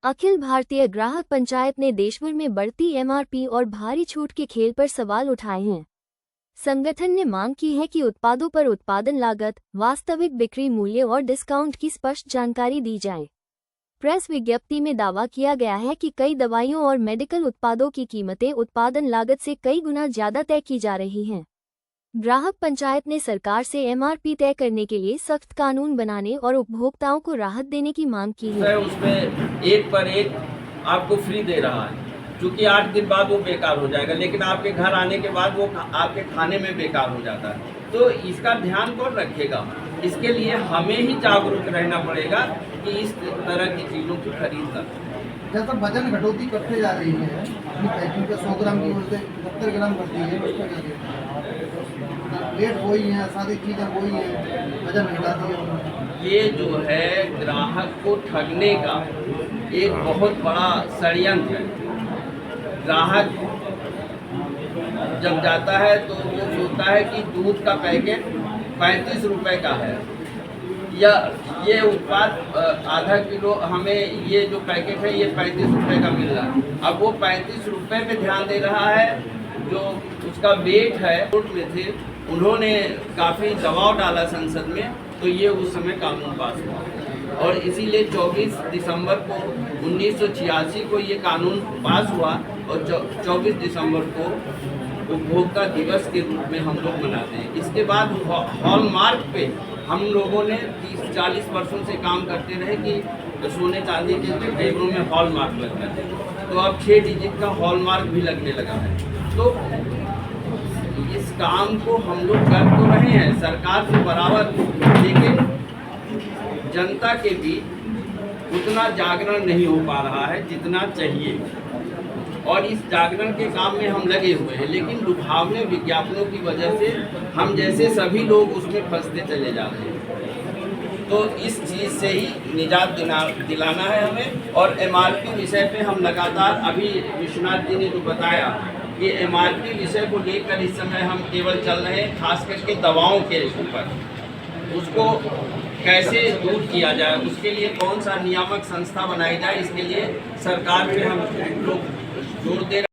अखिल भारतीय ग्राहक पंचायत ने देशभर में बढ़ती एमआरपी और भारी छूट के खेल पर सवाल उठाए हैं। संगठन ने मांग की है कि उत्पादों पर उत्पादन लागत, वास्तविक बिक्री मूल्य और डिस्काउंट की स्पष्ट जानकारी दी जाए। प्रेस विज्ञप्ति में दावा किया गया है कि कई दवाइयों और मेडिकल उत्पादों की कीमतें उत्पादन लागत से कई गुना ज्यादा तय की जा रही हैं। ग्राहक पंचायत ने सरकार से एमआरपी तय करने के लिए सख्त कानून बनाने और उपभोक्ताओं को राहत देने की मांग की है। उसमें एक पर एक आपको फ्री दे रहा है, क्योंकि 8 दिन बाद वो बेकार हो जाएगा, लेकिन आपके घर आने के बाद वो आपके खाने में बेकार हो जाता है। तो इसका ध्यान कौन रखेगा? इसके लिए हमें ही जागरूक रहना पड़ेगा कि इस तरह की चीज़ों की खरीद करें। जैसा वजन घटौती करते जा रही है, अपनी पैकिंग पे 100 ग्राम की बोलते 70 ग्राम करती है, रेट वही है, सारी चीज़ें वही है, वजन घटाती है। ये जो है ग्राहक को ठगने का एक बहुत बड़ा षड्यंत्र है। ग्राहक जब जाता है तो वो सोचता है कि दूध का पैकेट 35 रुपए का है, या ये उत्पाद आधा किलो हमें ये जो पैकेट है ये 35 रुपए का मिल रहा है। अब वो 35 रुपए पे ध्यान दे रहा है, जो उसका वेट है। कोर्ट में थे, उन्होंने काफ़ी दबाव डाला संसद में, तो ये उस समय कानून पास हुआ और इसीलिए 24 दिसंबर को 1986 को ये कानून पास हुआ और 24 दिसंबर को उपभोक्ता दिवस के रूप में हम लोग मनाते हैं। इसके बाद हॉलमार्क पे हम लोगों ने 30-40 वर्षों से काम करते रहे कि सोने चांदी के जेवरों में हॉलमार्क लगता है, तो अब 6 डिजिट का हॉलमार्क भी लगने लगा है। तो इस काम को हम लोग कर तो रहे हैं सरकार से बराबर, लेकिन जनता के बीच उतना जागरण नहीं हो पा रहा है जितना चाहिए, और इस जागरण के काम में हम लगे हुए हैं, लेकिन लुभावने विज्ञापनों की वजह से हम जैसे सभी लोग उसमें फंसते चले जा रहे हैं। तो इस चीज़ से ही निजात दिलाना है हमें। और एमआरपी विषय पे हम लगातार, अभी विश्वनाथ जी ने जो बताया कि एमआरपी विषय को लेकर इस समय हम केवल चल रहे हैं, खास करके दवाओं के ऊपर उसको कैसे दूर किया जाए, उसके लिए कौन सा नियामक संस्था बनाई जाए, इसके लिए सरकार पे हम लोग जोर दे